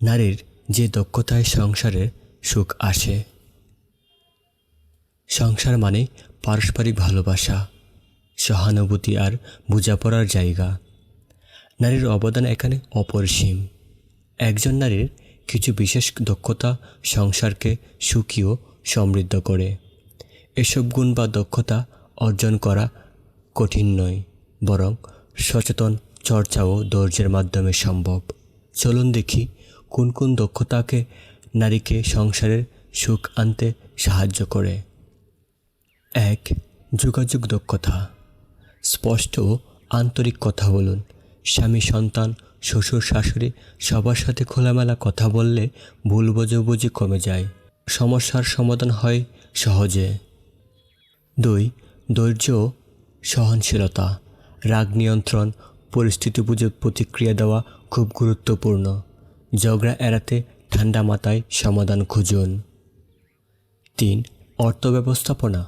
নারীর যে দক্ষতায় সংসারের সুখ আসে। সংসার মানে পারস্পরিক ভালোবাসা, সহানুভূতি আর বোঝাপড়ার জায়গা। নারীর অবদান এখানে অপরিসীম। একজন নারীর কিছু বিশেষ দক্ষতা সংসারকে সুখী ও সমৃদ্ধ করে। এসব গুণ বা দক্ষতা অর্জন করা কঠিন নয়, বরং সচেতন চর্চা ও ধৈর্যের মাধ্যমে সম্ভব। চলুন দেখি কোন কোন দক্ষতাকে নারীকে সংসারের সুখ আনতে সাহায্য করে। 1. যোগাযোগ দক্ষতা। স্পষ্ট ও আন্তরিক কথা বলুন। স্বামী, সন্তান, শ্বশুর, শাশুড়ি সবার সাথে খোলামেলা কথা বললে ভুল বোঝাবুঝি কমে যায়, সমস্যার সমাধান হয় সহজে। 2. ধৈর্য ও সহনশীলতা। রাগ নিয়ন্ত্রণ, পরিস্থিতি বুঝে প্রতিক্রিয়া দেওয়া খুব গুরুত্বপূর্ণ। ঝগড়া এড়াতে ঠান্ডা মাথায় সমাধান খুঁজুন। 3. অর্থ ব্যবস্থাপনা।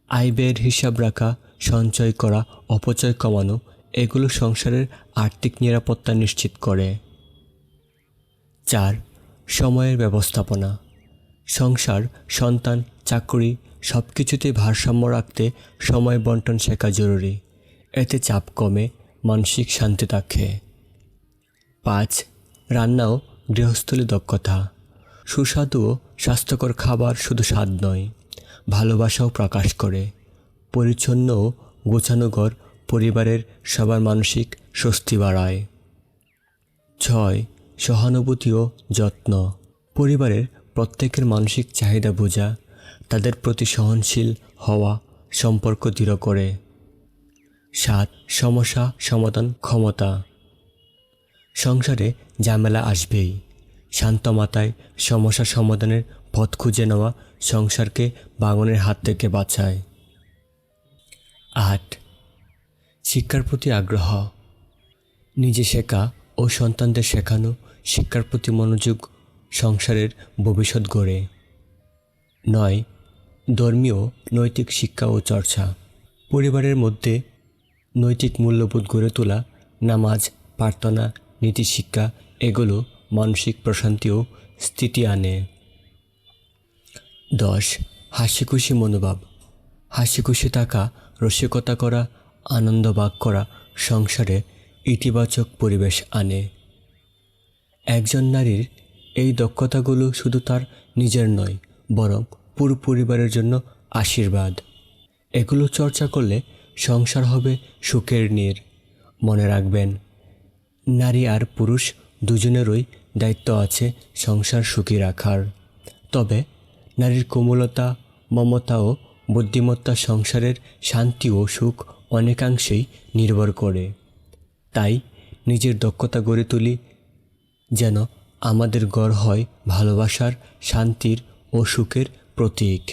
আয় ব্যয়ের হিসাব রাখা, সঞ্চয় করা, অপচয় কমানো এগুলো সংসারের আর্থিক নিরাপত্তা নিশ্চিত করে। 4. সময়ের ব্যবস্থাপনা। সংসার, সন্তান, চাকরি সব কিছুতেই ভারসাম্য রাখতে সময় বন্টন শেখা জরুরি। এতে চাপ কমে, মানসিক শান্তি থাকে। 5. রান্না ও গৃহস্থলী দক্ষতা। সুস্বাদু ও স্বাস্থ্যকর খাবার শুধু স্বাদ নয়, ভালোবাসাও প্রকাশ করে। পরিচ্ছন্ন ও গোছানো ঘর পরিবারের সবার মানসিক স্বস্তি বাড়ায়। 6. সহানুভূতি ও যত্ন। পরিবারের প্রত্যেকের মানসিক চাহিদা বোঝা, তাদের প্রতি সহনশীল হওয়া সম্পর্ক দৃঢ় করে। 7. সমস্যা সমাধান ক্ষমতা। সংসারে ঝামেলা আসবেই, শান্ত মাথায় সমস্যা সমাধানের পথ খুঁজে নেওয়া সংসারকে ভাঙনের হাত থেকে বাঁচায়। 8. শিক্ষার প্রতি আগ্রহ। নিজে শেখা ও সন্তানদের শেখানো শিক্ষার প্রতি মনোযোগ সংসারের ভবিষ্যৎ গড়ে। 9. ধর্মীয় নৈতিক শিক্ষা ও চর্চা। পরিবারের মধ্যে নৈতিক মূল্যবোধ গড়ে তোলা, নামাজ, প্রার্থনা, নীতিশিক্ষা এগুলো মানসিক প্রশান্তি ও স্থিতি আনে। 10. হাসিখুশি মনোভাব। হাসিখুশি থাকা, রসিকতা করা, আনন্দ ভাগ করা সংসারে ইতিবাচক পরিবেশ আনে। একজন নারীর এই দক্ষতাগুলো শুধু তার নিজের নয়, বরং পুরো পরিবারের জন্য আশীর্বাদ। এগুলো চর্চা করলে সংসার হবে সুখের নীড়। মনে রাখবেন, নারী আর পুরুষ দুজনেরই দায়িত্ব আছে সংসার সুখী রাখার। তবে নারীর কোমলতা, মমতা ও বুদ্ধিমত্তা সংসারের শান্তি ও সুখ অনেকাংশেই নির্ভর করে। তাই নিজের দক্ষতা গড়ে তুলি, যেন আমাদের ঘর হয় ভালোবাসার, শান্তির ও সুখের প্রতীক।